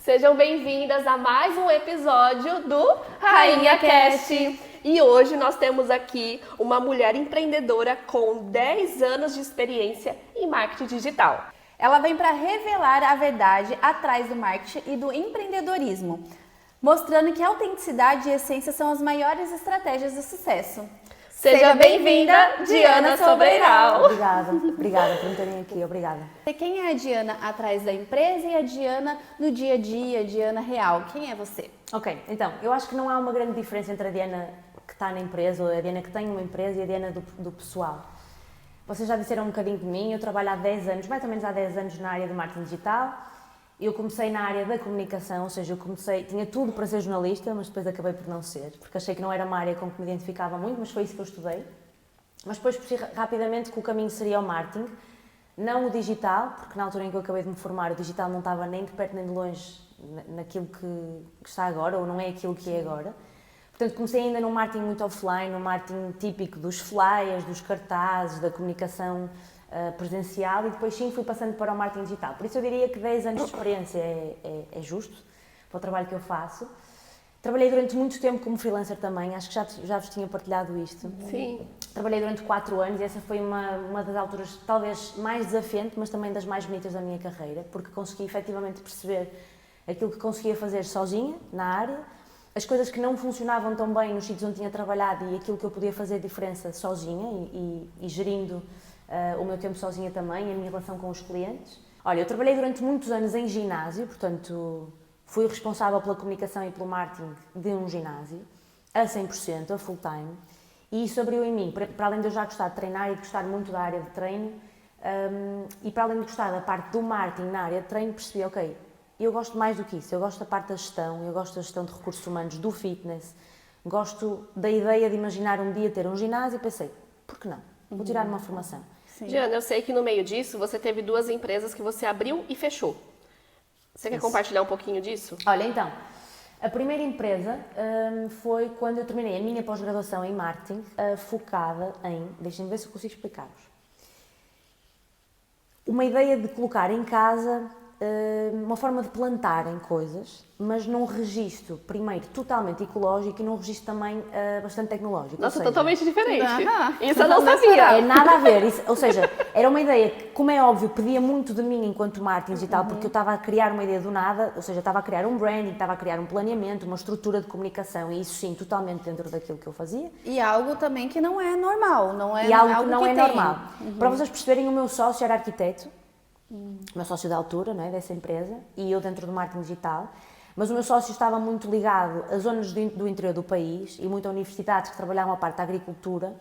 Sejam bem-vindas a mais um episódio do Rainha Cast. E hoje nós temos aqui uma mulher empreendedora com 10 anos de experiência em marketing digital. Ela vem para revelar a verdade atrás do marketing e do empreendedorismo, mostrando que a autenticidade e a essência são as maiores estratégias do sucesso. Seja bem-vinda, Diana Sobreiral. Obrigada por me terem aqui, obrigada. Quem é a Diana atrás da empresa e a Diana no dia a dia, a Diana real? Quem é você? Ok, então, eu acho que não há uma grande diferença entre a Diana que está na empresa, ou a Diana que tem uma empresa e a Diana do pessoal. Vocês já disseram um bocadinho de mim, eu trabalho há 10 anos, mais ou menos há 10 anos na área do marketing digital. Eu comecei na área da comunicação, ou seja, tinha tudo para ser jornalista, mas depois acabei por não ser, porque achei que não era uma área com que me identificava muito, mas foi isso que eu estudei. Mas depois percebi rapidamente que o caminho seria o marketing, não o digital, porque na altura em que eu acabei de me formar, o digital não estava nem de perto nem de longe naquilo que está agora, ou não é aquilo que é agora. Portanto, comecei ainda num marketing muito offline, num marketing típico dos flyers, dos cartazes, da comunicação presencial, e depois sim fui passando para o marketing digital. Por isso eu diria que 10 anos de experiência é justo para o trabalho que eu faço. Trabalhei durante muito tempo como freelancer também, acho que já vos tinha partilhado isto. Sim. Trabalhei durante 4 anos e essa foi uma das alturas talvez mais desafiante, mas também das mais bonitas da minha carreira, porque consegui efetivamente perceber aquilo que conseguia fazer sozinha, na área, as coisas que não funcionavam tão bem nos sítios onde tinha trabalhado e aquilo que eu podia fazer diferença sozinha e gerindo o meu tempo sozinha também, a minha relação com os clientes. Olha, eu trabalhei durante muitos anos em ginásio, portanto fui responsável pela comunicação e pelo marketing de um ginásio, a 100%, a full time, e isso abriu em mim, para além de eu já gostar de treinar e de gostar muito da área de treino, e para além de gostar da parte do marketing na área de treino, percebi, ok, eu gosto mais do que isso, eu gosto da parte da gestão, eu gosto da gestão de recursos humanos, do fitness, gosto da ideia de imaginar um dia ter um ginásio e pensei, por que não? Vou tirar uma formação. Sim. Diana, eu sei que no meio disso você teve 2 empresas que você abriu e fechou. Você quer compartilhar um pouquinho disso? Olha, então, a primeira empresa foi quando eu terminei a minha pós-graduação em marketing, focada em, deixem-me ver se eu consigo explicar-vos, uma ideia de colocar em casa uma forma de plantarem coisas, mas num registro, primeiro, totalmente ecológico e num registro também bastante tecnológico. Nossa, ou seja, totalmente diferente. Aham. Isso eu não sabia. é nada a ver, ou seja, era uma ideia que, como é óbvio, pedia muito de mim enquanto marketing digital, porque eu estava a criar uma ideia do nada, ou seja, estava a criar um branding, estava a criar um planeamento, uma estrutura de comunicação, e isso sim, totalmente dentro daquilo que eu fazia. E algo também que não é normal, não é E algo que não é tem. normal. Para vocês perceberem, o meu sócio era arquiteto, o meu sócio da altura, não é, dessa empresa, e eu dentro do marketing digital, mas o meu sócio estava muito ligado a zonas do interior do país e muito a universidades que trabalhavam a parte da agricultura,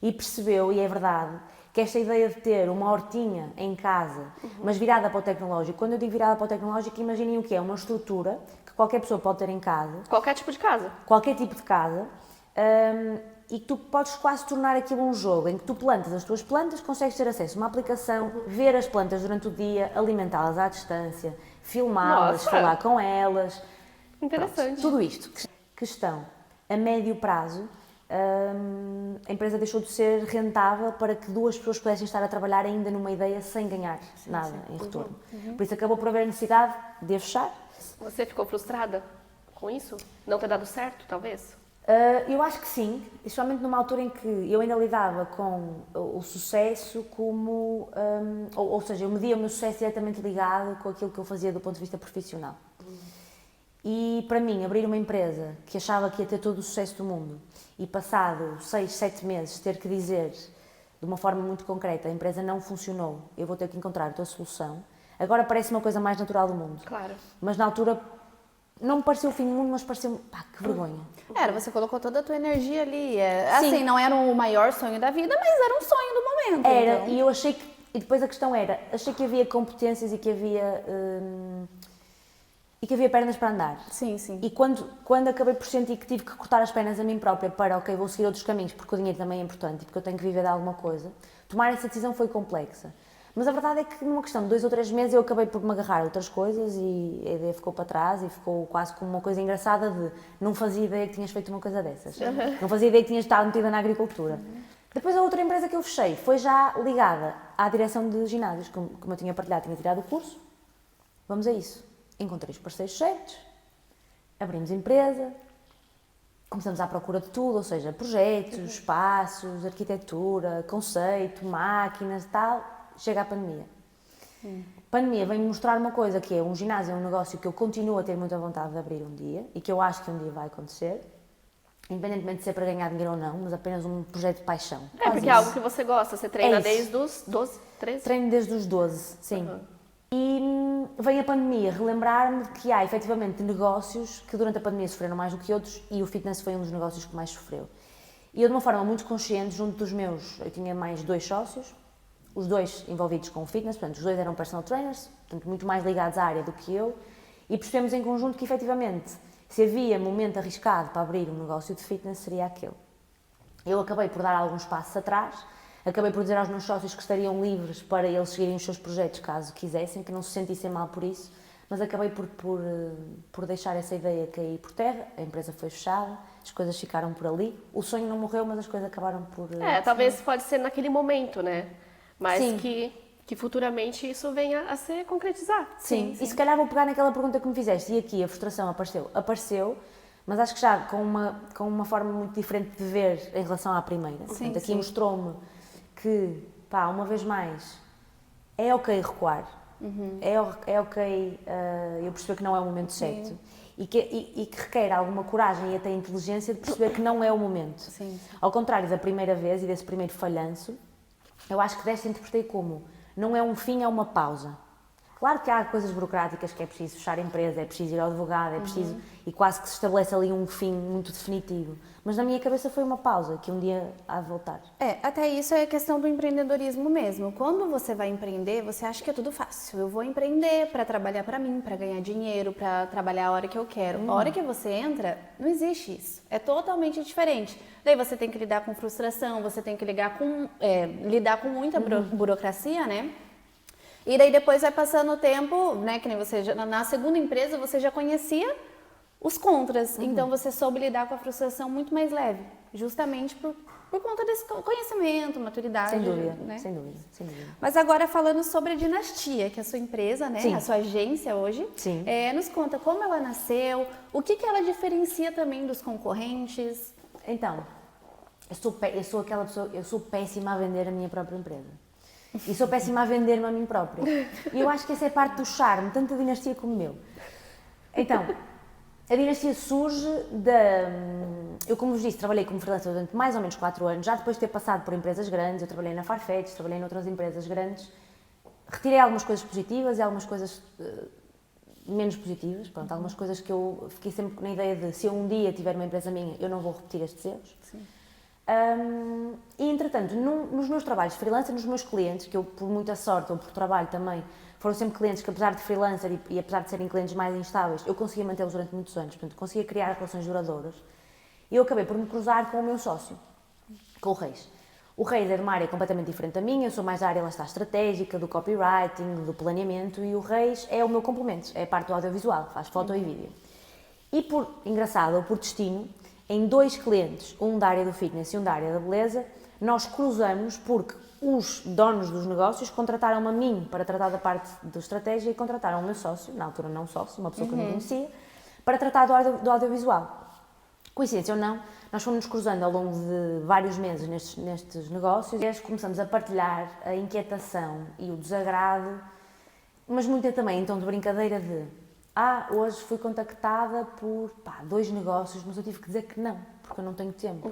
e percebeu, e é verdade, que esta ideia de ter uma hortinha em casa, mas virada para o tecnológico, quando eu digo virada para o tecnológico, imaginem o que é, uma estrutura que qualquer pessoa pode ter em casa, Qualquer tipo de casa. qualquer tipo de casa, e que tu podes quase tornar aquilo um jogo, em que tu plantas as tuas plantas, consegues ter acesso a uma aplicação, ver as plantas durante o dia, alimentá-las à distância, filmá-las, Nossa! falar com elas. Interessante. Tudo isto. Questão, a médio prazo, a empresa deixou de ser rentável para que 2 pessoas pudessem estar a trabalhar ainda numa ideia sem ganhar nada em retorno. Por isso acabou por haver a necessidade de a fechar. Você ficou frustrada com isso? Não ter dado certo, talvez? Eu acho que sim, especialmente numa altura em que eu ainda lidava com o sucesso como, ou seja, eu media o meu sucesso diretamente ligado com aquilo que eu fazia do ponto de vista profissional. E para mim, abrir uma empresa que achava que ia ter todo o sucesso do mundo e passado 6, 7 meses ter que dizer de uma forma muito concreta, a empresa não funcionou, eu vou ter que encontrar outra solução, agora parece uma coisa mais natural do mundo. Claro. Mas na altura não me pareceu o fim do mundo, mas pareceu, pá, que vergonha. Era, você colocou toda a tua energia ali. Assim, não era o maior sonho da vida, mas era um sonho do momento. Era, então. e eu achei que, e depois a questão era, achei que havia competências e que havia pernas para andar. Sim, sim. E quando acabei por sentir que tive que cortar as pernas a mim própria para, ok, vou seguir outros caminhos, porque o dinheiro também é importante e porque eu tenho que viver de alguma coisa, tomar essa decisão foi complexa. Mas a verdade é que numa questão de 2 ou 3 meses eu acabei por me agarrar a outras coisas e a ideia ficou para trás e ficou quase como uma coisa engraçada de não fazia ideia que tinhas feito uma coisa dessas. Não fazia ideia que tinhas estado metida na agricultura. Depois a outra empresa que eu fechei foi já ligada à direção de ginásios, como eu tinha partilhado, tinha tirado o curso. Vamos a isso. encontrei os parceiros certos, abrimos empresa, começamos à procura de tudo, ou seja, projetos, espaços, arquitetura, conceito, máquinas e tal, chega a pandemia. A pandemia vem-me mostrar uma coisa que é um ginásio, é um negócio que eu continuo a ter muita vontade de abrir um dia e que eu acho que um dia vai acontecer, independentemente de ser para ganhar dinheiro ou não, mas apenas um projeto de paixão. É, porque é algo que você gosta, você treina desde os 12, 13? Treino desde os 12, sim. E vem a pandemia relembrar-me que há efetivamente negócios que durante a pandemia sofreram mais do que outros e o fitness foi um dos negócios que mais sofreu. E eu, de uma forma muito consciente, junto dos meus, eu tinha mais 2 sócios, os 2 envolvidos com o fitness, portanto, os 2 eram personal trainers, portanto, muito mais ligados à área do que eu, e percebemos em conjunto que efetivamente, se havia momento arriscado para abrir um negócio de fitness, seria aquele. Eu acabei por dar alguns passos atrás, acabei por dizer aos meus sócios que estariam livres para eles seguirem os seus projetos caso quisessem, que não se sentissem mal por isso, mas acabei por deixar essa ideia cair por terra, a empresa foi fechada, as coisas ficaram por ali, o sonho não morreu, mas as coisas acabaram por... Talvez pode ser naquele momento, né? Mas Sim. que futuramente isso venha a se concretizar. Sim, e se calhar vou pegar naquela pergunta que me fizeste, e aqui a frustração apareceu, mas acho que já com uma forma muito diferente de ver em relação à primeira. Portanto, aqui mostrou-me que, pá, uma vez mais, é ok recuar, é ok eu perceber que não é o momento certo e que requer alguma coragem e até inteligência de perceber que não é o momento. Sim. Ao contrário da primeira vez e desse primeiro falhanço, eu acho que desta interpretei como não é um fim, é uma pausa. Claro que há coisas burocráticas que é preciso fechar a empresa, é preciso ir ao advogado, é preciso... E quase que se estabelece ali um fim muito definitivo. Mas na minha cabeça foi uma pausa, que um dia há de voltar. Até isso é questão do empreendedorismo mesmo. Quando você vai empreender, você acha que é tudo fácil. Eu vou empreender para trabalhar para mim, para ganhar dinheiro, para trabalhar a hora que eu quero. A hora que você entra, não existe isso. É totalmente diferente. Daí você tem que lidar com frustração, você tem que lidar com muita burocracia, né? E daí depois vai passando o tempo, né, que nem você na segunda empresa você já conhecia os contras, então você soube lidar com a frustração muito mais leve, justamente por conta desse conhecimento, maturidade. Sem dúvida, né? sem dúvida, sem dúvida. Mas agora falando sobre a Dinastia, que é a sua empresa, né, Sim. a sua agência hoje, Sim. Nos conta como ela nasceu, o que ela diferencia também dos concorrentes. Então, eu sou aquela pessoa, eu sou péssima a vender a minha própria empresa. E sou péssima a vender-me a mim própria. E eu acho que essa é parte do charme, tanto da Dinastia como meu. Então, a Dinastia surge eu, como vos disse, trabalhei como freelancer durante mais ou menos 4 anos, já depois de ter passado por empresas grandes, eu trabalhei na Farfetch, trabalhei em outras empresas grandes, retirei algumas coisas positivas e algumas coisas menos positivas, pronto, algumas coisas que eu fiquei sempre na ideia de, se eu um dia tiver uma empresa minha, eu não vou repetir estes erros. Sim. E entretanto, nos meus trabalhos de freelancer, nos meus clientes, que eu por muita sorte ou por trabalho também, foram sempre clientes que apesar de freelancer e apesar de serem clientes mais instáveis, eu conseguia mantê-los durante muitos anos, portanto conseguia criar relações duradouras. E eu acabei por me cruzar com o meu sócio, com o Reis. O Reis é de uma área completamente diferente da minha, eu sou mais da área, lá está, estratégica, do copywriting, do planeamento, e o Reis é o meu complemento, é a parte do audiovisual, faz foto e vídeo. E engraçado, ou por destino, em 2 clientes, um da área do fitness e um da área da beleza, nós cruzamos porque os donos dos negócios contrataram-me a mim para tratar da parte da estratégia e contrataram o meu sócio, na altura não sócio, uma pessoa que eu não conhecia, para tratar do audiovisual. Coincidência ou não, nós fomos nos cruzando ao longo de vários meses nestes negócios e começamos a partilhar a inquietação e o desagrado, mas muita também em tom de brincadeira de hoje fui contactada por 2 negócios, mas eu tive que dizer que não, porque eu não tenho tempo.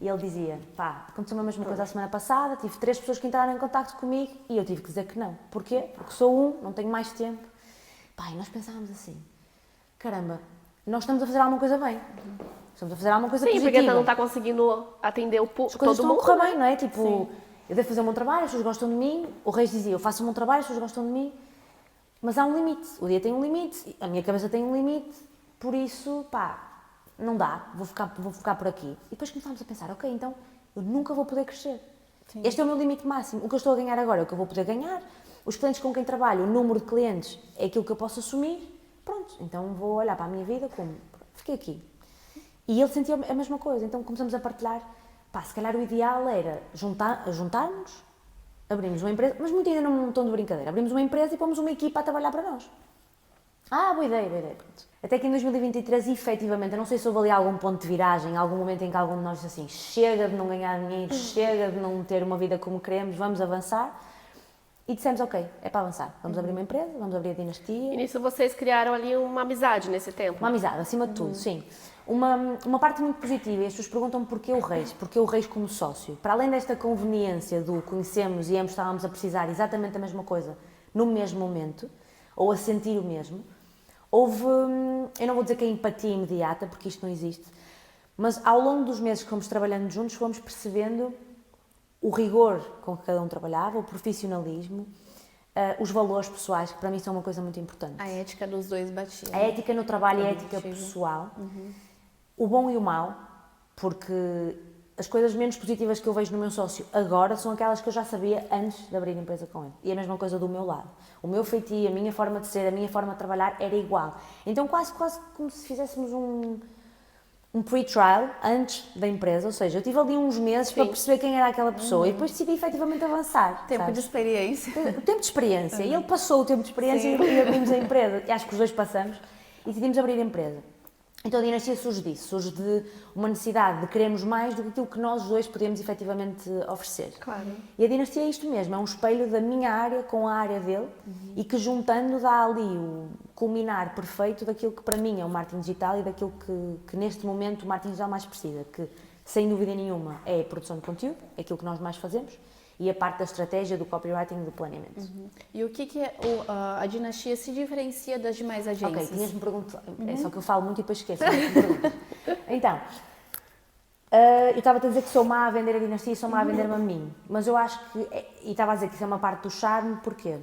E ele dizia, aconteceu a mesma coisa a semana passada, tive 3 pessoas que entraram em contacto comigo e eu tive que dizer que não. Porquê? Porque sou não tenho mais tempo. E nós pensávamos assim, caramba, nós estamos a fazer alguma coisa bem. Estamos a fazer alguma coisa positiva. Sim, porque não está conseguindo atender As coisas todo estão mundo. a correr bem, não é? Tipo, eu devo fazer o meu trabalho, as pessoas gostam de mim. O Reis dizia, eu faço o meu trabalho, as pessoas gostam de mim. Mas há um limite, o dia tem um limite, a minha cabeça tem um limite, por isso, não dá, vou ficar por aqui. E depois começámos a pensar, ok, então eu nunca vou poder crescer. Sim. Este é o meu limite máximo, o que eu estou a ganhar agora é o que eu vou poder ganhar, os clientes com quem trabalho, o número de clientes é aquilo que eu posso assumir, pronto, então vou olhar para a minha vida como, fiquei aqui. E ele sentia a mesma coisa, então começamos a partilhar, se calhar o ideal era juntarmos, abrimos uma empresa, mas muito ainda num tom de brincadeira, abrimos uma empresa e pomos uma equipa a trabalhar para nós. Boa ideia, pronto. Até que em 2023, efetivamente, eu não sei se houve ali algum ponto de viragem, algum momento em que algum de nós disse assim, chega de não ganhar dinheiro, chega de não ter uma vida como queremos, vamos avançar. E dissemos, ok, é para avançar, vamos abrir uma empresa, vamos abrir a dinastia. E nisso vocês criaram ali uma amizade nesse tempo? Uma amizade, acima de tudo, sim. Uma parte muito positiva, e as pessoas perguntam porquê o Reis como sócio. Para além desta conveniência do conhecemos e ambos estávamos a precisar exatamente a mesma coisa no mesmo momento, ou a sentir o mesmo, houve, eu não vou dizer que é empatia imediata, porque isto não existe, mas ao longo dos meses que fomos trabalhando juntos, fomos percebendo o rigor com que cada um trabalhava, o profissionalismo, os valores pessoais, que para mim são uma coisa muito importante. A ética dos dois batia. A ética no trabalho e a ética pessoal. O bom e o mau, porque as coisas menos positivas que eu vejo no meu sócio agora são aquelas que eu já sabia antes de abrir a empresa com ele. E a mesma coisa do meu lado. O meu feitio, a minha forma de ser, a minha forma de trabalhar era igual. Então quase como se fizéssemos um pre-trial antes da empresa, ou seja, eu tive ali uns meses para perceber quem era aquela pessoa e depois decidi efetivamente avançar. Tempo de experiência. O tempo de experiência. E ele passou o tempo de experiência e abrimos a empresa. E acho que os dois passamos e decidimos abrir a empresa. Então a dinastia surge disso, surge de uma necessidade de querermos mais do que aquilo que nós dois podemos efetivamente oferecer. Claro. E a dinastia é isto mesmo, é um espelho da minha área com a área dele e que juntando dá ali o culminar perfeito daquilo que para mim é o marketing digital e daquilo que neste momento o marketing digital mais precisa, que sem dúvida nenhuma é a produção de conteúdo, é aquilo que nós mais fazemos, e a parte da estratégia, do copywriting e do planeamento. E o que é a dinastia se diferencia das demais agências? Ok, tinhas-me perguntado, é só que eu falo muito e depois esqueço. Então, eu estava a dizer que sou má a vender a dinastia e sou má a vender-me a mim, mas eu acho que, e estava a dizer que isso é uma parte do charme, porquê?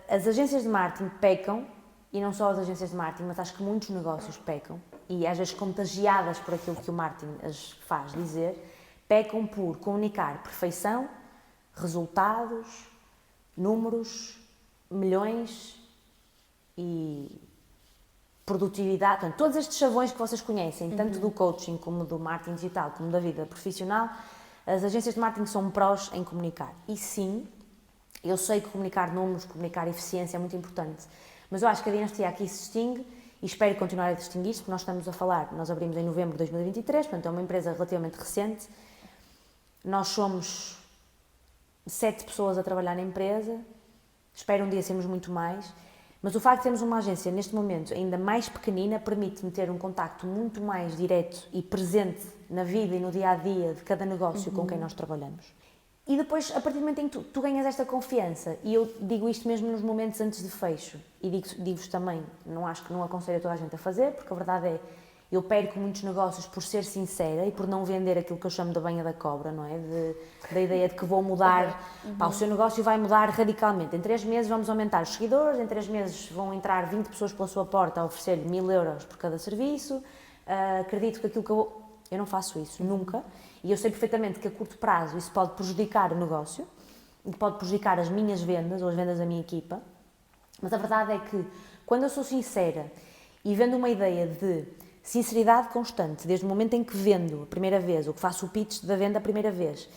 As agências de marketing pecam, e não só as agências de marketing, mas acho que muitos negócios pecam, e às vezes contagiadas por aquilo que o marketing as faz dizer, pecam por comunicar perfeição, resultados, números, milhões e produtividade. Portanto, todos estes chavões que vocês conhecem, tanto do coaching como do marketing digital, como da vida profissional, as agências de marketing são prós em comunicar. E sim, eu sei que comunicar números, comunicar eficiência é muito importante, mas eu acho que a dinastia aqui se distingue e espero continuar a distinguir-se, porque nós estamos a falar, nós abrimos em novembro de 2023, portanto é uma empresa relativamente recente. Nós somos 7 pessoas a trabalhar na empresa, espero um dia sermos muito mais, mas o facto de termos uma agência neste momento ainda mais pequenina permite-me ter um contacto muito mais direto e presente na vida e no dia-a-dia de cada negócio com quem nós trabalhamos. E depois, a partir do momento em que tu ganhas esta confiança, e eu digo isto mesmo nos momentos antes de fecho, e digo-vos também, acho que não aconselho toda a gente a fazer, porque a verdade é, eu perco muitos negócios por ser sincera e por não vender aquilo que eu chamo de banha da cobra, não é? Da ideia de que vou mudar, o seu negócio vai mudar radicalmente. Em 3 meses vamos aumentar os seguidores, em 3 meses vão entrar 20 pessoas pela sua porta a oferecer-lhe 1000 euros por cada serviço. Acredito que aquilo que eu não faço isso, nunca. E eu sei perfeitamente que a curto prazo isso pode prejudicar o negócio e pode prejudicar as minhas vendas ou as vendas da minha equipa. Mas a verdade é que quando eu sou sincera e vendo uma ideia de sinceridade constante, desde o momento em que vendo a primeira vez, ou que faço o pitch da venda a primeira vez,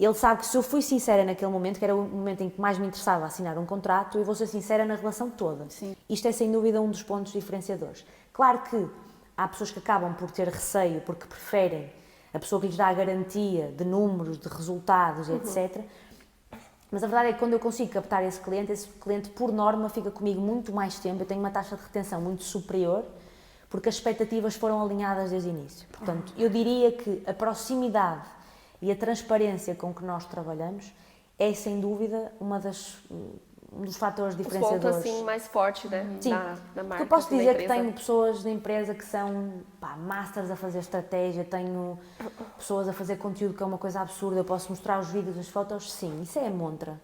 ele sabe que se eu fui sincera naquele momento, que era o momento em que mais me interessava assinar um contrato, eu vou ser sincera na relação toda. Sim. Isto é sem dúvida um dos pontos diferenciadores. Claro que há pessoas que acabam por ter receio, porque preferem a pessoa que lhes dá a garantia de números, de resultados, etc. Mas a verdade é que quando eu consigo captar esse cliente por norma fica comigo muito mais tempo, eu tenho uma taxa de retenção muito superior, porque as expectativas foram alinhadas desde o início. Portanto, eu diria que a proximidade e a transparência com que nós trabalhamos é, sem dúvida, um dos fatores diferenciadores. Os pontos assim, mais fortes, né? Sim, da marca. eu posso dizer da que tenho pessoas na empresa que são masters a fazer estratégia, tenho pessoas a fazer conteúdo que é uma coisa absurda, eu posso mostrar os vídeos, as fotos, sim, isso é a montra.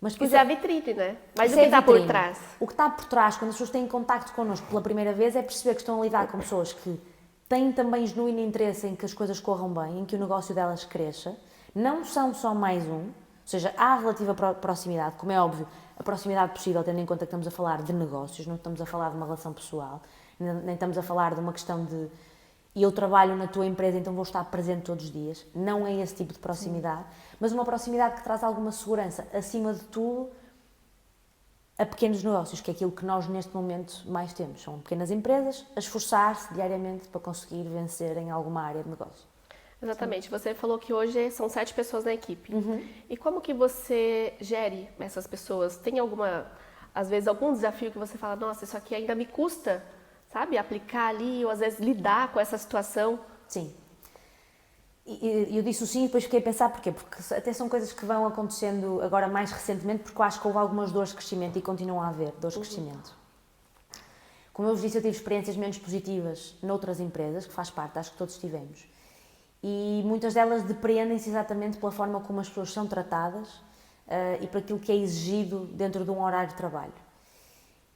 Mas Isso é a vitrine, né? Mas o isso que é está por vitrine. trás? O que está por trás, quando as pessoas têm contacto connosco pela primeira vez, é perceber que estão a lidar com pessoas que têm também genuíno interesse em que as coisas corram bem, em que o negócio delas cresça. Não são só mais um, ou seja, há relativa proximidade, como é óbvio, a proximidade possível, tendo em conta que estamos a falar de negócios, não estamos a falar de uma relação pessoal, nem estamos a falar de uma questão de eu trabalho na tua empresa, então vou estar presente todos os dias. Não é esse tipo de proximidade, mas uma proximidade que traz alguma segurança. Acima de tudo, a pequenos negócios, que é aquilo que nós neste momento mais temos. São pequenas empresas a esforçar-se diariamente para conseguir vencer em alguma área de negócio. Exatamente. Você falou que hoje são 7 pessoas na equipe. E como que você gere essas pessoas? Tem às vezes, algum desafio que você fala, nossa, isso aqui ainda me custa, sabe? Aplicar ali, ou às vezes lidar com essa situação? Sim. E eu disse o sim e depois fiquei a pensar porquê, porque até são coisas que vão acontecendo agora mais recentemente, porque eu acho que houve algumas dores de crescimento e continuam a haver dores de crescimento. Como eu vos disse, eu tive experiências menos positivas noutras empresas, que faz parte, acho que todos tivemos. E muitas delas depreendem-se exatamente pela forma como as pessoas são tratadas e por aquilo que é exigido dentro de um horário de trabalho.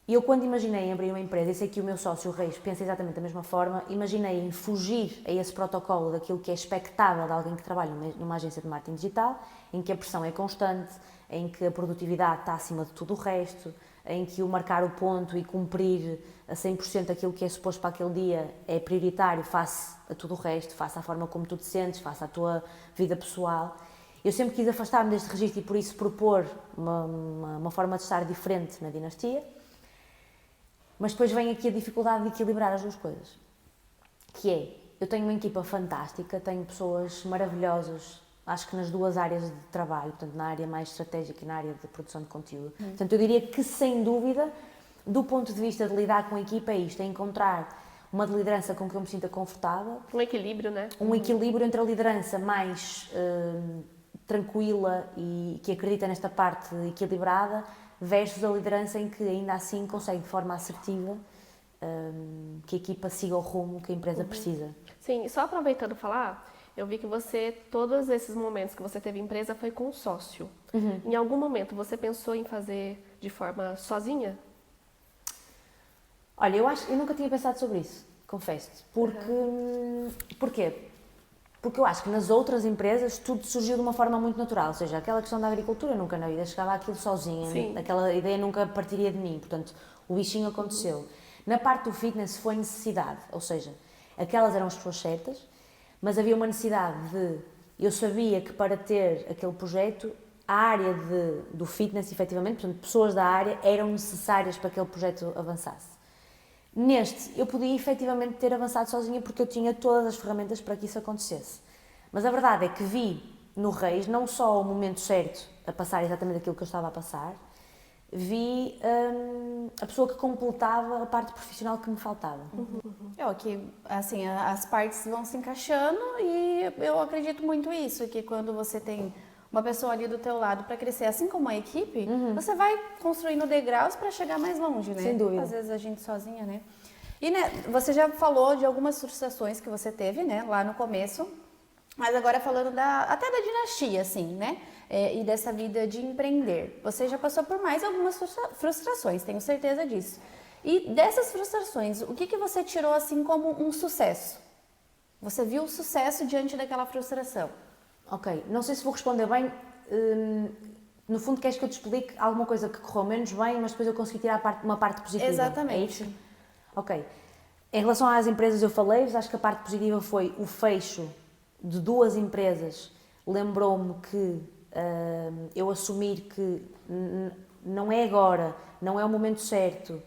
E eu, quando imaginei em abrir uma empresa, e sei que o meu sócio, o Reis, pensa exatamente da mesma forma, imaginei em fugir a esse protocolo daquilo que é expectável de alguém que trabalha numa agência de marketing digital, em que a pressão é constante, em que a produtividade está acima de tudo o resto, em que o marcar o ponto e cumprir a 100% aquilo que é suposto para aquele dia é prioritário face a tudo o resto, face à forma como tu te sentes, face à tua vida pessoal. Eu sempre quis afastar-me deste registro e por isso propor uma forma de estar diferente na dinastia. Mas depois vem aqui a dificuldade de equilibrar as duas coisas, que é, eu tenho uma equipa fantástica, tenho pessoas maravilhosas, acho que nas duas áreas de trabalho, portanto na área mais estratégica e na área de produção de conteúdo. Portanto, eu diria que sem dúvida, do ponto de vista de lidar com a equipa é isto, é encontrar uma liderança com que eu me sinta confortável. Um equilíbrio, né? Um equilíbrio entre a liderança mais tranquila e que acredita nesta parte equilibrada, versus a liderança em que ainda assim consegue de forma assertiva que a equipa siga o rumo que a empresa precisa. Sim, só aproveitando falar, eu vi que você, todos esses momentos que você teve empresa foi com um sócio. Em algum momento você pensou em fazer de forma sozinha? Olha, eu nunca tinha pensado sobre isso, confesso-te. Porquê? Porque eu acho que nas outras empresas tudo surgiu de uma forma muito natural, ou seja, aquela questão da agricultura nunca na vida chegava àquilo sozinha, Sim. aquela ideia nunca partiria de mim, portanto o bichinho aconteceu. Na parte do fitness foi necessidade, ou seja, aquelas eram as pessoas certas, mas havia uma necessidade eu sabia que para ter aquele projeto, a área do fitness efetivamente, portanto pessoas da área eram necessárias para que aquele projeto avançasse. Neste, eu podia efetivamente ter avançado sozinha porque eu tinha todas as ferramentas para que isso acontecesse. Mas a verdade é que vi no Reis não só o momento certo a passar exatamente aquilo que eu estava a passar, vi a pessoa que completava a parte profissional que me faltava. É que, assim, as partes vão se encaixando e eu acredito muito isso, que quando você tem uma pessoa ali do teu lado para crescer, assim como a equipe, você vai construindo degraus para chegar mais longe, né? Sem dúvida. Às vezes a gente sozinha, né? E né, você já falou de algumas frustrações que você teve, né, lá no começo, mas agora falando até da dinastia, assim, né? E dessa vida de empreender. Você já passou por mais algumas frustrações, tenho certeza disso. E dessas frustrações, o que você tirou assim como um sucesso? Você viu o sucesso diante daquela frustração? Ok, não sei se vou responder bem, no fundo queres que eu te explique alguma coisa que correu menos bem, mas depois eu consegui tirar uma parte positiva. Exatamente. É isso? Ok. Em relação às empresas eu falei, acho que a parte positiva foi o fecho de duas empresas, lembrou-me que eu assumir que não é agora, não é o momento certo,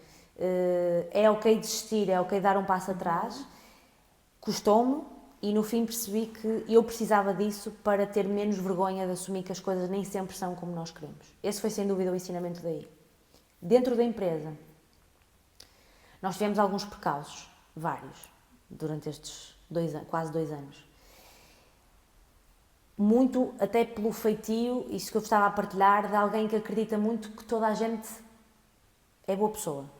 é ok desistir, é ok dar um passo atrás, custou-me. E no fim percebi que eu precisava disso para ter menos vergonha de assumir que as coisas nem sempre são como nós queremos. Esse foi sem dúvida o ensinamento daí. Dentro da empresa, nós tivemos alguns percalços, vários, durante estes quase 2 anos. Muito até pelo feitio, isso que eu estava a partilhar, de alguém que acredita muito que toda a gente é boa pessoa.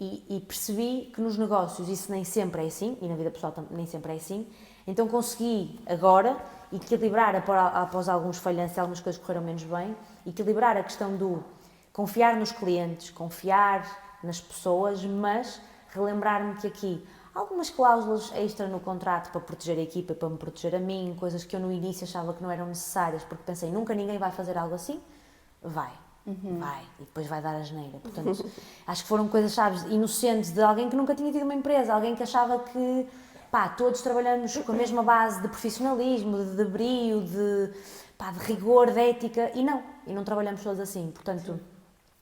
E percebi que nos negócios isso nem sempre é assim, e na vida pessoal nem sempre é assim, então consegui agora equilibrar, após alguns falhanços e algumas coisas que correram menos bem, equilibrar a questão do confiar nos clientes, confiar nas pessoas, mas relembrar-me que aqui algumas cláusulas extra no contrato para proteger a equipa, para me proteger a mim, coisas que eu no início achava que não eram necessárias, porque pensei, nunca ninguém vai fazer algo assim, vai, e depois vai dar a asneira. Portanto, acho que foram coisas, sabes, inocentes de alguém que nunca tinha tido uma empresa, alguém que achava que, todos trabalhamos com a mesma base de profissionalismo, de brio, de rigor, de ética, e não trabalhamos todos assim. Portanto,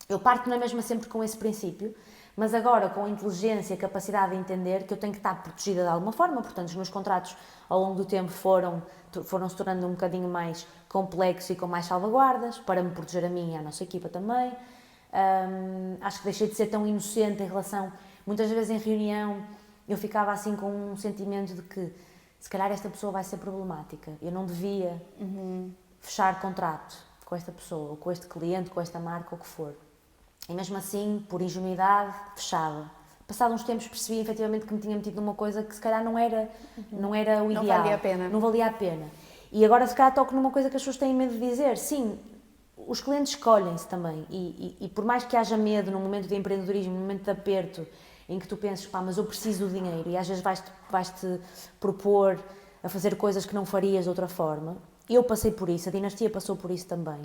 Eu parto na mesma sempre com esse princípio, mas agora com a inteligência, a capacidade de entender que eu tenho que estar protegida de alguma forma, portanto os meus contratos ao longo do tempo foram se tornando um bocadinho mais complexos e com mais salvaguardas, para me proteger a mim e à nossa equipa também. Acho que deixei de ser tão inocente em relação, muitas vezes em reunião, eu ficava assim com um sentimento de que se calhar esta pessoa vai ser problemática, eu não devia fechar contrato com esta pessoa, ou com este cliente, com esta marca, ou o que for. E mesmo assim, por ingenuidade, fechava. Passado uns tempos percebi efetivamente que me tinha metido numa coisa que se calhar não era o ideal. Não valia a pena. Não valia a pena. E agora se calhar toco numa coisa que as pessoas têm medo de dizer. Sim, os clientes escolhem-se também. E por mais que haja medo num momento de empreendedorismo, num momento de aperto, em que tu penses, pá, mas eu preciso do dinheiro, e às vezes vais-te propor a fazer coisas que não farias de outra forma. Eu passei por isso, a Dinastia passou por isso também.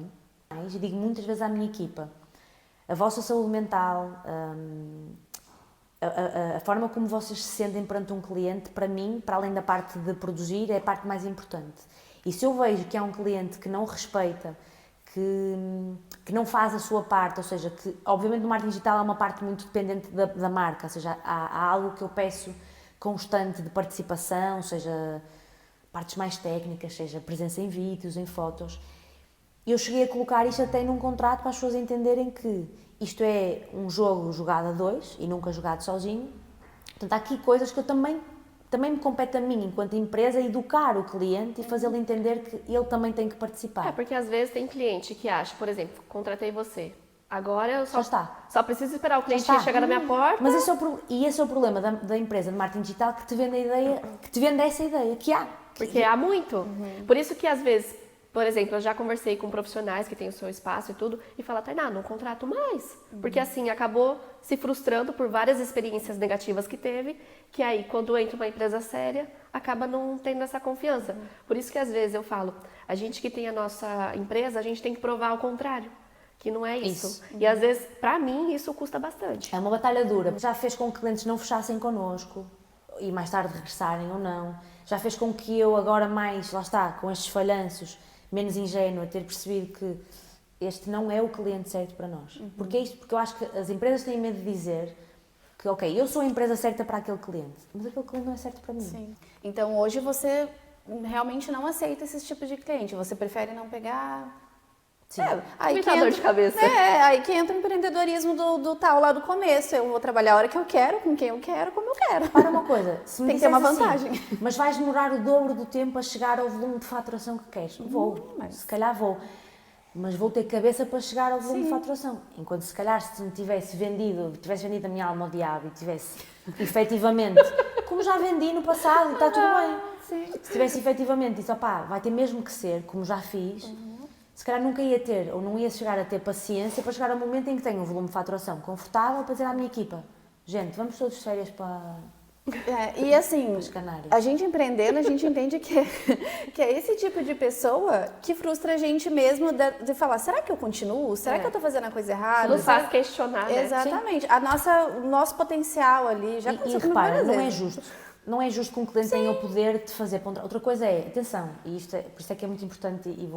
E digo muitas vezes à minha equipa, a vossa saúde mental, a forma como vocês se sentem perante um cliente, para mim, para além da parte de produzir, é a parte mais importante. E se eu vejo que há um cliente que não respeita, que não faz a sua parte, ou seja, que obviamente no marketing digital há uma parte muito dependente da marca, ou seja, há algo que eu peço constante de participação, seja partes mais técnicas, seja presença em vídeos, em fotos. Eu cheguei a colocar isto até num contrato para as pessoas entenderem que isto é um jogo jogado a dois e nunca jogado sozinho. Portanto, há aqui coisas que eu também me compete a mim, enquanto empresa, educar o cliente e fazê-lo entender que ele também tem que participar. Porque às vezes tem cliente que acha, por exemplo, contratei você, agora eu só preciso esperar o cliente chegar na minha porta. Mas esse é o problema da empresa de marketing digital, que te vende a ideia, que te vende essa ideia, que há. Porque há muito. Por isso que às vezes, por exemplo, eu já conversei com profissionais que têm o seu espaço e tudo, e fala, Tainá, não contrato mais. Porque assim, acabou se frustrando por várias experiências negativas que teve, que aí, quando entra uma empresa séria, acaba não tendo essa confiança. Por isso que às vezes eu falo, a gente que tem a nossa empresa, a gente tem que provar ao contrário, que não é isso. E às vezes, pra mim, isso custa bastante. É uma batalha dura. Já fez com que clientes não fechassem connosco, e mais tarde regressarem ou não. Já fez com que eu agora mais, lá está, com estes falhanços, menos ingênua, ter percebido que este não é o cliente certo para nós. Porque é isto, porque eu acho que as empresas têm medo de dizer que, ok, eu sou a empresa certa para aquele cliente, mas aquele cliente não é certo para mim. Sim. Então hoje você realmente não aceita esse tipo de cliente, você prefere não pegar... Sim. Aí Me dá dor de cabeça. Aí que entra o empreendedorismo do tal lá do começo. Eu vou trabalhar a hora que eu quero, com quem eu quero, como eu quero. Para uma coisa, se me Tem que ter uma dissesse vantagem. assim, mas vais demorar o dobro do tempo a chegar ao volume de faturação que queres. Vou, se calhar vou. Mas vou ter cabeça para chegar ao volume de faturação. Enquanto se calhar se me tivesse vendido a minha alma ao diabo e tivesse efetivamente, como já vendi no passado e está tudo bem. Sim. Se tivesse efetivamente dito, opá, vai ter mesmo que ser, como já fiz, se calhar nunca ia ter, ou não ia chegar a ter paciência para chegar ao momento em que tenho um volume de faturação confortável para dizer à minha equipa, gente, vamos todos de férias para E assim, as Canárias. a gente empreendendo, a gente entende que é esse tipo de pessoa que frustra a gente mesmo de falar, será que eu continuo? Será que eu estou fazendo a coisa errada? Nos faz questionar, né? Exatamente. O nosso potencial ali já E aconteceu repara, várias não é vezes. justo. Não é justo que um cliente tenha o poder de fazer ponto. Outra coisa é, atenção, e isto por isso é que é muito importante e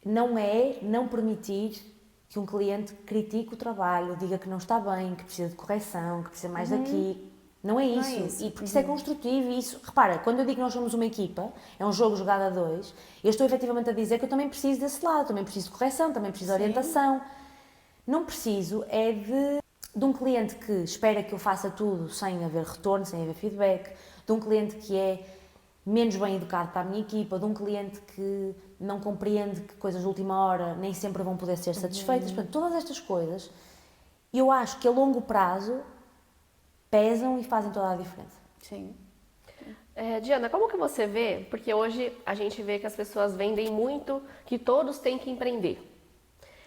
não permitir que um cliente critique o trabalho, diga que não está bem, que precisa de correção, que precisa mais daqui. Não é isso. E porque isso é construtivo e isso... Repara, quando eu digo que nós somos uma equipa, é um jogo jogado a dois, eu estou efetivamente a dizer que eu também preciso desse lado, também preciso de correção, também preciso de orientação. Não preciso é de um cliente que espera que eu faça tudo sem haver retorno, sem haver feedback, de um cliente que é menos bem educado para a minha equipa, de um cliente que não compreende que coisas de última hora nem sempre vão poder ser satisfeitas. Portanto, todas estas coisas, eu acho que a longo prazo pesam e fazem toda a diferença. Sim. Diana, como que você vê? Porque hoje a gente vê que as pessoas vendem muito, que todos têm que empreender.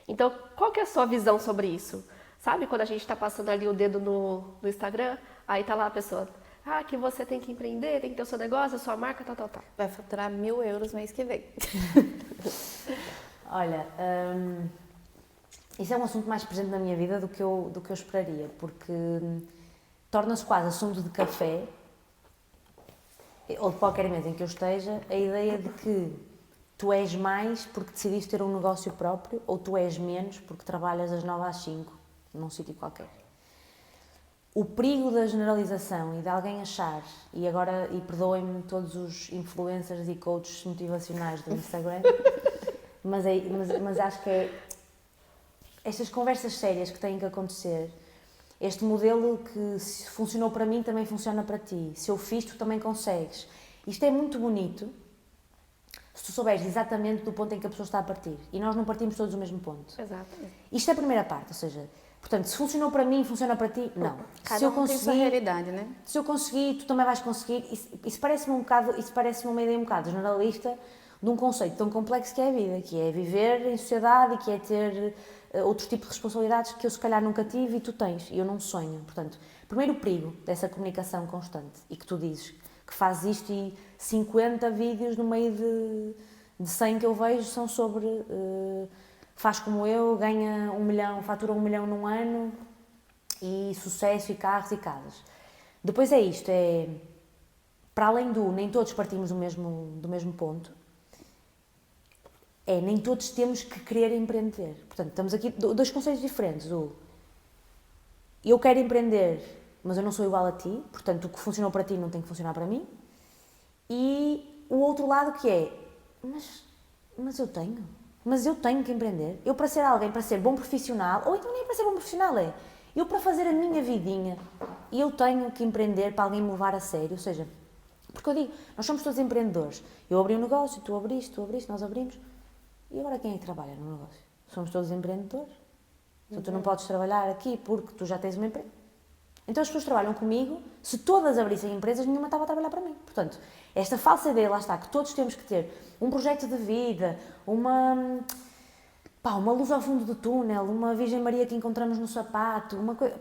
Então, qual que é a sua visão sobre isso? Sabe quando a gente está passando ali o dedo no Instagram, aí tá lá a pessoa, que você tem que empreender, tem que ter o seu negócio, a sua marca, tal. Vai faturar 1.000 euros mês que vem. Olha, isso é um assunto mais presente na minha vida do que eu esperaria, porque torna-se quase assunto de café, ou de qualquer mesa em que eu esteja, a ideia de que tu és mais porque decidiste ter um negócio próprio ou tu és menos porque trabalhas das 9 às 5 num sítio qualquer. O perigo da generalização e de alguém achar, e perdoem-me todos os influencers e coaches motivacionais do Instagram, mas acho que é estas conversas sérias que têm que acontecer, este modelo que se funcionou para mim também funciona para ti, se eu fiz tu também consegues. Isto é muito bonito se tu souberes exatamente do ponto em que a pessoa está a partir. E nós não partimos todos do mesmo ponto. Exato. Isto é a primeira parte, ou seja, portanto, se funcionou para mim, funciona para ti? Não. Cada se eu um tem sua realidade, né? Se eu conseguir, tu também vais conseguir. Isso parece-me uma ideia um bocado generalista de um conceito tão complexo que é a vida, que é viver em sociedade e que é ter outro tipo de responsabilidades que eu se calhar nunca tive e tu tens, e eu não sonho. Portanto, primeiro o perigo dessa comunicação constante e que tu dizes que fazes isto e 50 vídeos no meio de 100 que eu vejo são sobre faz como eu, ganha 1 milhão, fatura 1 milhão num ano e sucesso e carros e casas. Depois é isto, é para além do nem todos partimos do mesmo ponto, nem todos temos que querer empreender. Portanto, estamos aqui dois conceitos diferentes. Eu quero empreender, mas eu não sou igual a ti, portanto, o que funcionou para ti não tem que funcionar para mim. E o outro lado que é, mas eu tenho que empreender. Eu para ser alguém, para ser bom profissional, ou então nem para ser bom profissional, eu para fazer a minha vidinha, eu tenho que empreender para alguém me levar a sério, ou seja, porque eu digo, nós somos todos empreendedores. Eu abri um negócio, tu abriste, nós abrimos. E agora quem é que trabalha no negócio? Somos todos empreendedores. Então tu não podes trabalhar aqui porque tu já tens uma empresa. Então as pessoas trabalham comigo, se todas abrissem empresas, nenhuma estava a trabalhar para mim. Portanto, esta falsa ideia, lá está, que todos temos que ter um projeto de vida, uma luz ao fundo do túnel, uma Virgem Maria que encontramos no sapato, uma coisa,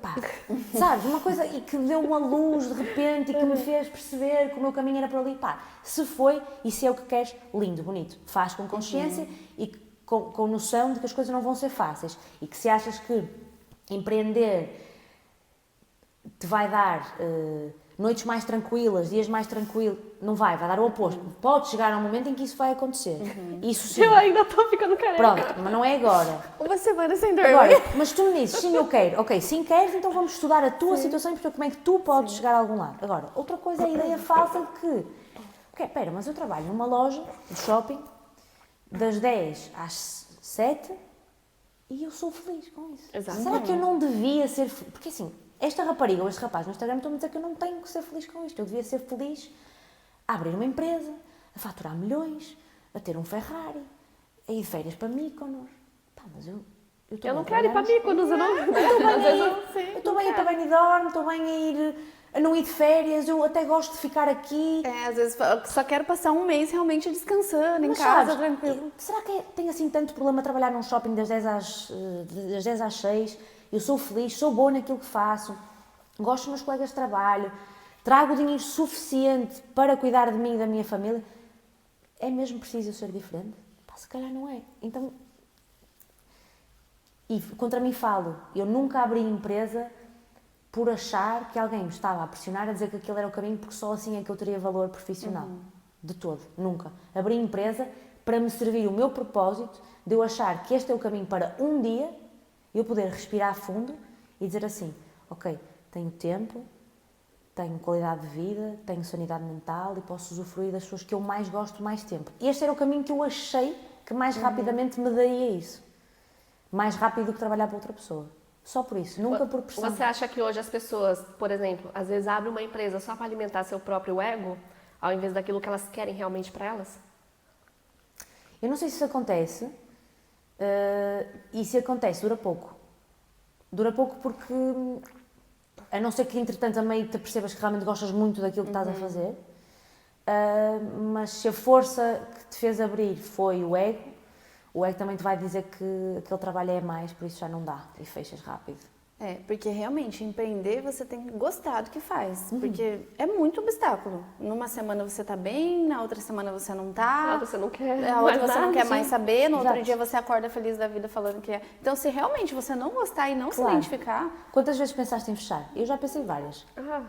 sabes, uma coisa e que deu uma luz de repente e que me fez perceber que o meu caminho era por ali, se foi e se é o que queres, lindo, bonito, faz com consciência e com noção de que as coisas não vão ser fáceis e que se achas que empreender te vai dar noites mais tranquilas, dias mais tranquilos, não vai dar o oposto. Pode chegar a um momento em que isso vai acontecer. Isso sim. Eu ainda estou ficando careca. Pronto, mas não é agora. Uma semana sem dormir. Agora, mas tu me dizes, sim, eu quero. Ok, sim queres, então vamos estudar a tua situação e perceber como é que tu podes chegar a algum lado. Agora, outra coisa é a ideia falsa de que, espera, mas eu trabalho numa loja, no shopping, das 10 às 7 e eu sou feliz com isso. Exato. Será que eu não devia ser feliz? Porque assim, esta rapariga ou este rapaz no Instagram estão a dizer que eu não tenho que ser feliz com isto. Eu devia ser feliz a abrir uma empresa, a faturar milhões, a ter um Ferrari, a ir de férias para Mykonos. Mas eu não quero ir para Mykonos, eu não... Eu estou bem a ir para Benidorm, estou bem a ir... a não ir de férias, eu até gosto de ficar aqui. Às vezes só quero passar um mês realmente descansando, mas em casa, sabes, tranquilo. Será que tem assim tanto problema trabalhar num shopping das 10 às 6? Eu sou feliz, sou boa naquilo que faço, gosto dos meus colegas de trabalho, trago dinheiro suficiente para cuidar de mim e da minha família. É mesmo preciso eu ser diferente? Se calhar não é. Então, e contra mim falo, eu nunca abri empresa por achar que alguém me estava a pressionar a dizer que aquele era o caminho, porque só assim é que eu teria valor profissional. De todo, nunca. Abri empresa para me servir o meu propósito de eu achar que este é o caminho para um dia eu poder respirar fundo e dizer assim, ok, tenho tempo, tenho qualidade de vida, tenho sanidade mental e posso usufruir das pessoas que eu mais gosto mais tempo. Este era o caminho que eu achei que mais rapidamente me daria isso. Mais rápido do que trabalhar para outra pessoa. Só por isso, nunca por pressão. Você acha que hoje as pessoas, por exemplo, às vezes abrem uma empresa só para alimentar seu próprio ego, ao invés daquilo que elas querem realmente para elas? Eu não sei se isso acontece, e se acontece, dura pouco. Dura pouco porque, a não ser que entretanto a meio te percebas que realmente gostas muito daquilo que estás a fazer, mas se a força que te fez abrir foi o ego também te vai dizer que aquele trabalho é mais, por isso já não dá e fechas rápido. Porque realmente empreender você tem que gostar do que faz, porque é muito obstáculo. Numa semana você tá bem, na outra semana você não tá. Na outra você não quer a outra você não quer sim. mais saber, no outro Exato. dia você acorda feliz da vida falando que é. Então se realmente você não gostar e não se identificar... Quantas vezes pensaste em fechar? Eu já pensei várias. Nenhuma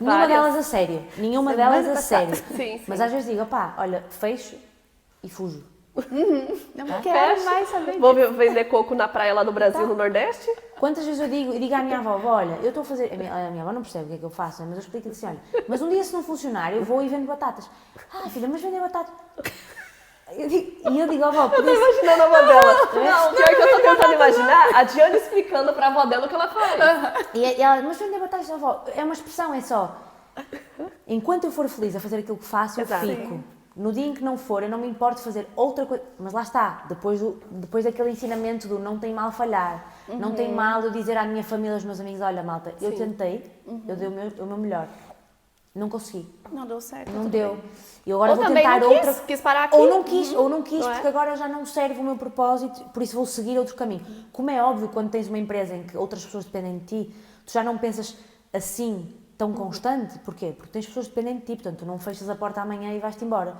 Várias. delas a sério. Nenhuma delas a sério. Sim. Mas às vezes digo, olha, fecho, e fujo. Não quero mais saber Vou vender coco na praia lá do Brasil, no Nordeste? Quantas vezes eu digo à minha avó, olha, eu estou a fazer... A minha avó não percebe o que é que eu faço, mas eu explico assim, olha, mas um dia se não funcionar, eu vou e vendo batatas. Ah, filha, mas vender batatas... Eu digo, avó, Eu tô imaginando a avó dela. Não, pior que eu tô tentando imaginar a Diana explicando pra avó dela o que ela faz. E ela, mas vender batatas, avó, é uma expressão, é só... Enquanto eu for feliz a fazer aquilo que faço, eu Exato. fico. No dia em que não for, eu não me importo de fazer outra coisa. Mas lá está, depois daquele ensinamento do não tem mal falhar, não tem mal eu dizer à minha família, aos meus amigos, olha malta, eu tentei, eu dei o meu melhor. Não consegui. Não deu certo. Não tudo deu. bem. E agora Ou vou também tentar não outra. quis parar aqui. Ou não quis, Não é? porque agora já não serve o meu propósito, por isso vou seguir outro caminho. Como é óbvio, quando tens uma empresa em que outras pessoas dependem de ti, tu já não pensas assim tão constante. Porquê? Porque tens pessoas que dependem de ti, portanto tu não fechas a porta amanhã e vais-te embora.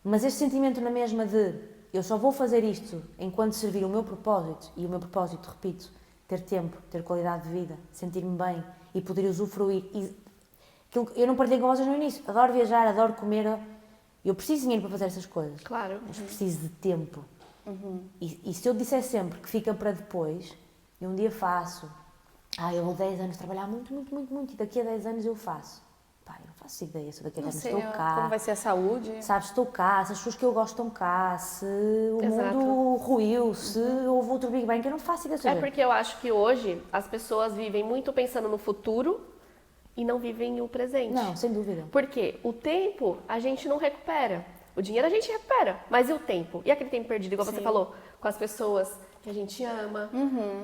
Mas este sentimento na mesma de eu só vou fazer isto enquanto servir o meu propósito, e o meu propósito, repito, ter tempo, ter qualidade de vida, sentir-me bem e poder usufruir. Eu não partilhei com vocês no início, adoro viajar, adoro comer, eu preciso de dinheiro para fazer essas coisas, Claro. mas preciso de tempo. E se eu disser sempre que fica para depois, eu um dia faço, eu vou 10 anos trabalhar muito, muito, muito, muito, e daqui a 10 anos eu faço. Pá, eu não faço ideia se daqui a Não 10 sei anos estou cá. como vai ser a saúde. Sabes, estou cá, se as pessoas que eu gosto estão cá, se o Exato. mundo ruiu, se houve outro Big Bang, que eu não faço ideia. É porque eu acho que hoje as pessoas vivem muito pensando no futuro e não vivem o presente. Não, sem dúvida. Porque o tempo a gente não recupera. O dinheiro a gente recupera, mas e o tempo? E aquele tempo perdido, igual você falou, com as pessoas que a gente ama.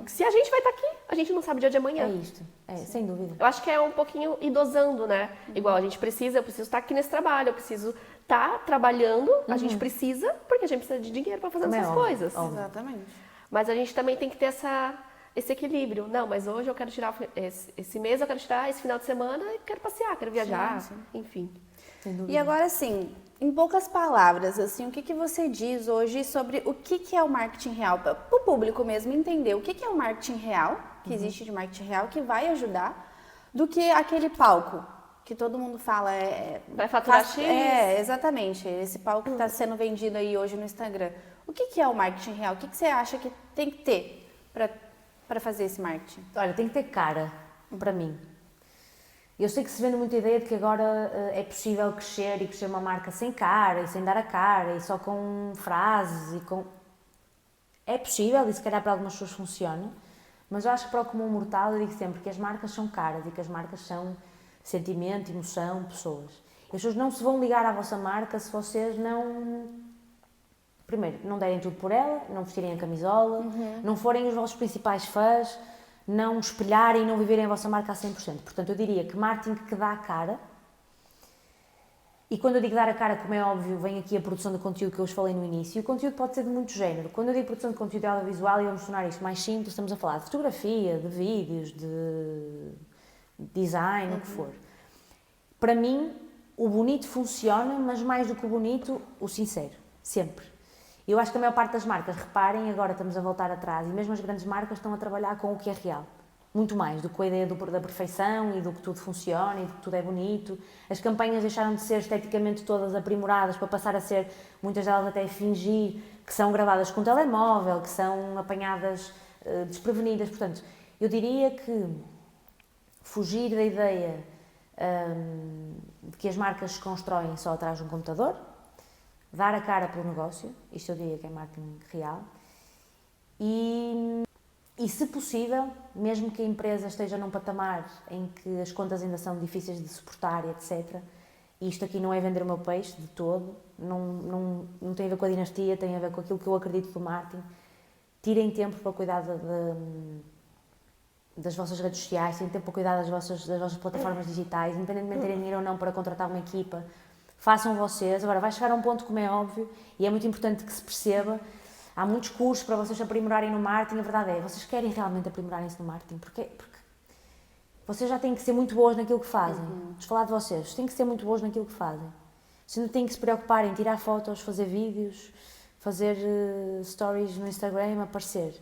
Se a gente vai estar aqui, a gente não sabe o dia de amanhã. É isto, sem dúvida. Eu acho que é um pouquinho ir dosando, né? Igual eu preciso estar aqui nesse trabalho, eu preciso estar trabalhando, a gente precisa, porque a gente precisa de dinheiro para fazer Como é essas óbvio, coisas. óbvio. Exatamente. Mas a gente também tem que ter esse equilíbrio. Não, mas hoje eu quero tirar, esse mês eu quero tirar, esse final de semana eu quero passear, quero viajar, enfim. Sem dúvida. E agora, assim, em poucas palavras, assim, o que você diz hoje sobre o que é o marketing real? Para o público mesmo entender o que é o marketing real, que existe de marketing real, que vai ajudar, do que aquele palco que todo mundo fala Vai faturar X? É, exatamente. Esse palco que está sendo vendido aí hoje no Instagram. O que é o marketing real? O que você acha que tem que ter para fazer esse marketing? Olha, tem que ter cara, para mim. Eu sei que se vende muita ideia de que agora é possível crescer e crescer uma marca sem cara e sem dar a cara e só com frases e com... É possível e se calhar para algumas pessoas funciona, mas eu acho que para o comum mortal eu digo sempre que as marcas são caras e que as marcas são sentimento, emoção, pessoas. E as pessoas não se vão ligar à vossa marca se vocês não... Primeiro, não derem tudo por ela, não vestirem a camisola, não forem os vossos principais fãs, não espelharem e não viverem a vossa marca a 100%. Portanto, eu diria que marketing que dá a cara, e quando eu digo dar a cara, como é óbvio, vem aqui a produção de conteúdo que eu vos falei no início, e o conteúdo pode ser de muito género. Quando eu digo produção de conteúdo audiovisual, e vamos tornar isto mais simples, estamos a falar de fotografia, de vídeos, de design, o que for. Para mim, o bonito funciona, mas mais do que o bonito, o sincero, sempre. Eu acho que a maior parte das marcas, reparem, agora estamos a voltar atrás, e mesmo as grandes marcas estão a trabalhar com o que é real. Muito mais do que a ideia da perfeição e do que tudo funciona e do que tudo é bonito. As campanhas deixaram de ser esteticamente todas aprimoradas para passar a ser, muitas delas até fingir, que são gravadas com telemóvel, que são apanhadas desprevenidas. Portanto, eu diria que fugir da ideia de que as marcas se constroem só atrás de um computador, dar a cara pelo negócio, isto eu diria que é marketing real, e se possível, mesmo que a empresa esteja num patamar em que as contas ainda são difíceis de suportar, etc., e isto aqui não é vender o meu peixe de todo, não tem a ver com a dinastia, tem a ver com aquilo que eu acredito do marketing, tirem tempo para cuidar das vossas redes sociais, tirem tempo para cuidar das vossas plataformas digitais, independentemente de terem dinheiro ou não para contratar uma equipa, façam vocês. Agora, vai chegar a um ponto, como é óbvio, e é muito importante que se perceba, há muitos cursos para vocês aprimorarem no marketing, a verdade é, vocês querem realmente aprimorarem-se no marketing, porque vocês já têm que ser muito boas naquilo que fazem. Vamos falar de vocês têm que ser muito boas naquilo que fazem. Vocês não têm que se preocupar em tirar fotos, fazer vídeos, fazer stories no Instagram, aparecer.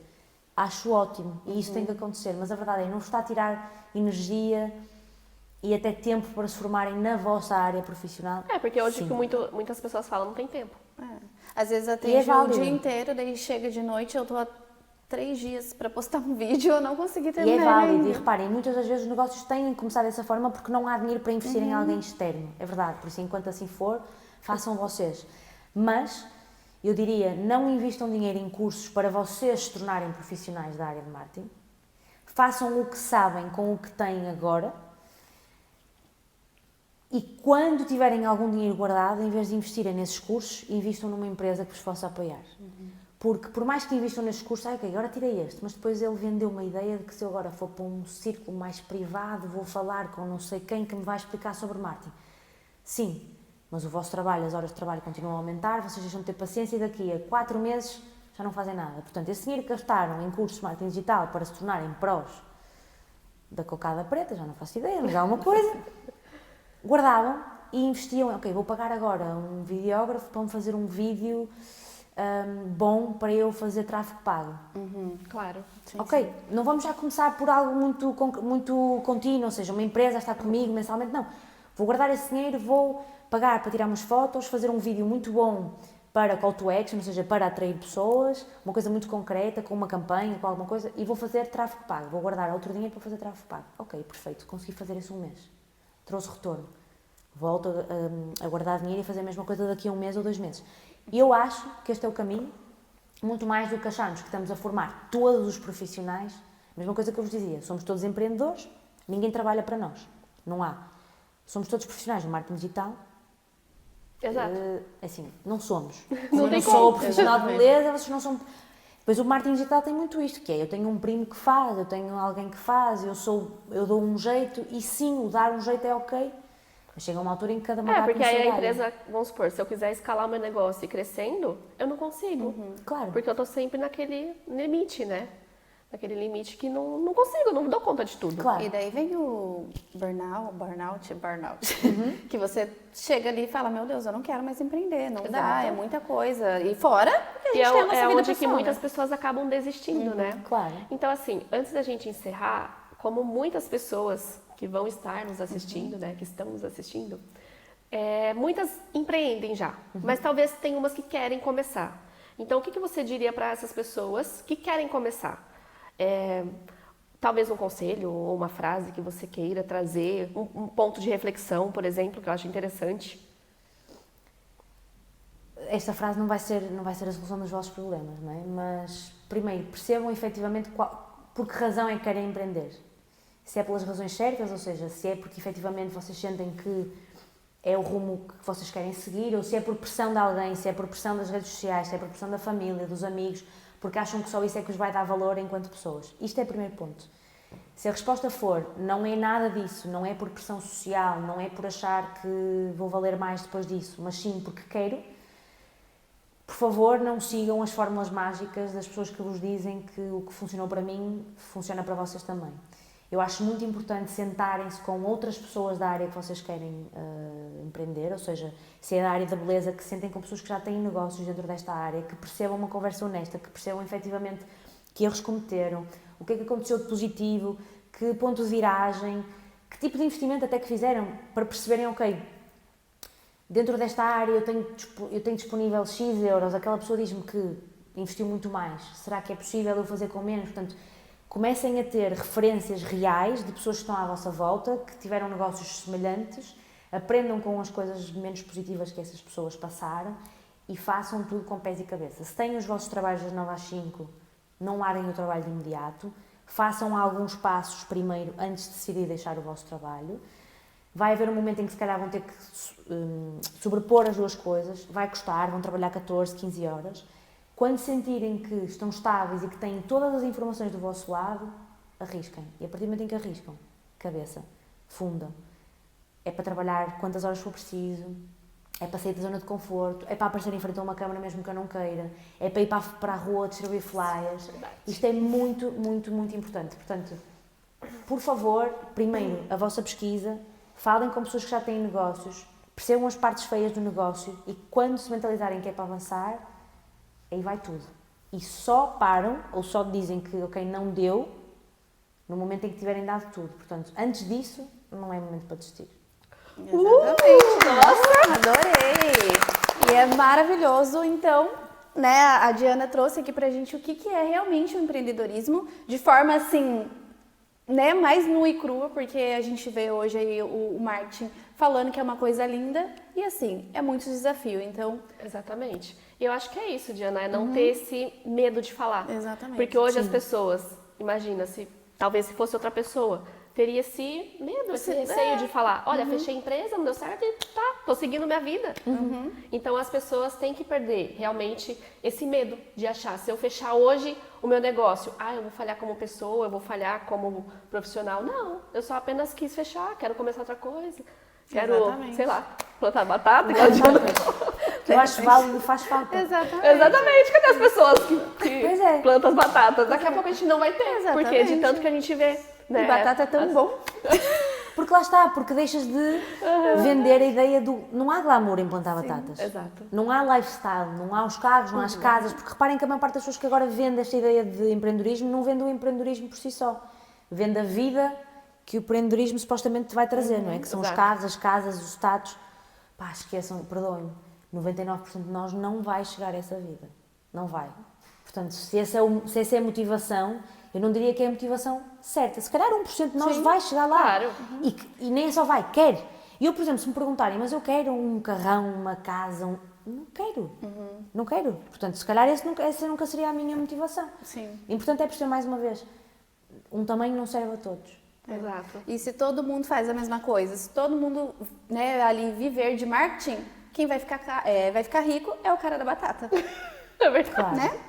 Acho ótimo, e isso tem que acontecer, mas a verdade é, não está a tirar energia e até tempo para se formarem na vossa área profissional. É, porque hoje sim. que muitas pessoas falam, não tem tempo. Às vezes eu E é atendo o válido. dia inteiro, daí chega de noite, eu tô há 3 dias para postar um vídeo, eu não consegui E terminar é válido, ainda. e reparem, muitas das vezes os negócios têm que começar dessa forma porque não há dinheiro para investir em alguém externo, é verdade, por isso enquanto assim for, façam vocês. Mas, eu diria, não invistam dinheiro em cursos para vocês se tornarem profissionais da área de marketing, façam o que sabem com o que têm agora e quando tiverem algum dinheiro guardado, em vez de investirem nesses cursos, invistam numa empresa que vos possa apoiar. Porque por mais que investam nesses cursos, ok, agora tirei este, mas depois ele vendeu uma ideia de que se eu agora for para um círculo mais privado, vou falar com não sei quem que me vai explicar sobre marketing. Sim, mas o vosso trabalho, as horas de trabalho continuam a aumentar, vocês deixam de ter paciência e daqui a 4 meses já não fazem nada. Portanto, esse dinheiro que gastaram em cursos de marketing digital para se tornarem prós da cocada preta, já não faço ideia, mas há uma coisa, guardavam e investiam, ok, vou pagar agora um videógrafo para me fazer um vídeo bom para eu fazer tráfego pago. Claro. Ok, não vamos já começar por algo muito contínuo, ou seja, uma empresa está comigo mensalmente, não. Vou guardar esse dinheiro, vou pagar para tirar umas fotos, fazer um vídeo muito bom para call to action, ou seja, para atrair pessoas, uma coisa muito concreta, com uma campanha, com alguma coisa, e vou fazer tráfego pago, vou guardar outro dinheiro para fazer tráfego pago. Ok, perfeito, consegui fazer isso um mês, trouxe retorno. Volto a guardar dinheiro e fazer a mesma coisa daqui a um mês ou 2 meses. E eu acho que este é o caminho, muito mais do que acharmos que estamos a formar todos os profissionais, mesma coisa que eu vos dizia, somos todos empreendedores, ninguém trabalha para nós, não há. Somos todos profissionais no marketing digital. Exato. Assim, não somos. Não Como eu tem não sou como. profissional de beleza, vocês não são... Depois o marketing digital tem muito isto, que é, eu tenho um primo que faz, eu tenho alguém que faz, eu dou um jeito, e sim, o dar um jeito é ok, mas chega uma altura em que cada uma dá Porque com o seu aí a galho. empresa, vamos supor, se eu quiser escalar meu negócio e ir crescendo, eu não consigo. Claro. Porque eu tô sempre naquele limite, né? Naquele limite que não consigo, não dou conta de tudo. Claro. E daí vem o burnout, que você chega ali e fala, meu Deus, eu não quero mais empreender, não dá, é muita coisa. E fora, porque a E gente tem a nossa é vida onde que pessoal, muitas né? pessoas acabam desistindo, né? Claro. Então, assim, antes da gente encerrar, como muitas pessoas que vão estar nos assistindo, né, que estão nos assistindo, muitas empreendem já, mas talvez tem umas que querem começar. Então, o que você diria para essas pessoas que querem começar? Talvez um conselho ou uma frase que você queira trazer, um ponto de reflexão, por exemplo, que eu acho interessante. Esta frase não vai ser a solução dos vossos problemas, não é? Mas, primeiro, percebam efetivamente por que razão é que querem empreender. Se é pelas razões certas, ou seja, se é porque efetivamente vocês sentem que é o rumo que vocês querem seguir, ou se é por pressão de alguém, se é por pressão das redes sociais, se é por pressão da família, dos amigos, porque acham que só isso é que vos vai dar valor enquanto pessoas. Isto é o primeiro ponto. Se a resposta for, não é nada disso, não é por pressão social, não é por achar que vou valer mais depois disso, mas sim porque quero, por favor, não sigam as fórmulas mágicas das pessoas que vos dizem que o que funcionou para mim funciona para vocês também. Eu acho muito importante sentarem-se com outras pessoas da área que vocês querem empreender, ou seja, se é da área da beleza, que sentem com pessoas que já têm negócios dentro desta área, que percebam uma conversa honesta, que percebam efetivamente que erros cometeram, o que é que aconteceu de positivo, que ponto de viragem, que tipo de investimento até que fizeram, para perceberem, ok, dentro desta área eu tenho disponível X euros, aquela pessoa diz-me que investiu muito mais, será que é possível eu fazer com menos? Portanto, comecem a ter referências reais de pessoas que estão à vossa volta, que tiveram negócios semelhantes, aprendam com as coisas menos positivas que essas pessoas passaram e façam tudo com pés e cabeça. Se têm os vossos trabalhos das 9 às 5, não larguem o trabalho de imediato, façam alguns passos primeiro antes de decidir deixar o vosso trabalho. Vai haver um momento em que se calhar vão ter que sobrepor as duas coisas, vai custar, vão trabalhar 14, 15 horas. Quando sentirem que estão estáveis e que têm todas as informações do vosso lado, arrisquem. E a partir do momento em que arriscam, cabeça, fundam. É para trabalhar quantas horas for preciso, é para sair da zona de conforto, é para aparecer em frente a uma câmara mesmo que eu não queira, é para ir para a rua distribuir flyers. Isto é muito, muito, muito importante. Portanto, por favor, primeiro, a vossa pesquisa, falem com pessoas que já têm negócios, percebam as partes feias do negócio e quando se mentalizarem que é para avançar, aí vai tudo. E só param, ou só dizem que, ok, não deu, no momento em que tiverem dado tudo. Portanto, antes disso, não é momento para desistir. Exatamente. Nossa, adorei! E é maravilhoso, então, né, a Diana trouxe aqui pra gente o que é realmente o empreendedorismo, de forma assim, né, mais nua e crua, porque a gente vê hoje aí o marketing falando que é uma coisa linda e assim, é muito desafio, então... Exatamente. E eu acho que é isso, Diana, é não ter esse medo de falar. Exatamente. Porque hoje as pessoas, imagina, talvez se fosse outra pessoa, teria esse medo, esse receio de falar, olha, fechei a empresa, não deu certo e tá, tô seguindo minha vida. Então as pessoas têm que perder realmente esse medo de achar, se eu fechar hoje o meu negócio, eu vou falhar como pessoa, eu vou falhar como profissional. Não, eu só apenas quis fechar, quero começar outra coisa. Quero, Exatamente. sei lá, plantar batata, igual a Diana. Eu acho válido e faz falta. Exatamente, cadê as pessoas que Pois é. plantam as batatas? Daqui a pouco a gente não vai ter, Exatamente. porque de tanto que a gente vê, né? E batata é tão bom. Porque lá está, porque deixas de vender a ideia do... Não há glamour em plantar batatas. Exato. Não há lifestyle, não há os carros, não há as casas. Porque reparem que a maior parte das pessoas que agora vende esta ideia de empreendedorismo não vende o empreendedorismo por si só. Vende a vida que o empreendedorismo supostamente te vai trazer, não é? Que são os Exato. carros, as casas, os status. Pá, esqueçam, perdoem-me, 99% de nós não vai chegar a essa vida. Não vai. Portanto, se essa é a motivação, eu não diria que é a motivação certa. Se calhar 1% de nós vai chegar lá. Claro. E nem só vai, quer. E eu, por exemplo, se me perguntarem, mas eu quero um carrão, uma casa, não quero. Não quero. Portanto, se calhar essa nunca seria a minha motivação. Sim. E, portanto, é perceber mais uma vez, um tamanho não serve a todos. Exato. E se todo mundo faz a mesma coisa, se todo mundo, né, ali viver de marketing, quem vai ficar rico é o cara da batata, É verdade. Claro. né?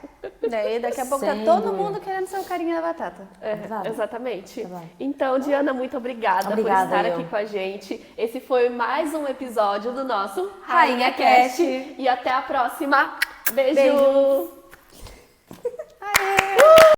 Daí daqui a pouco Sem tá todo dúvida. mundo querendo ser o carinha da batata. É, verdade. exatamente. É verdade. Então, Diana, muito obrigada Obrigada, por estar eu. aqui com a gente. Esse foi mais um episódio do nosso Rainha Cast. E até a próxima. Beijo. Beijo.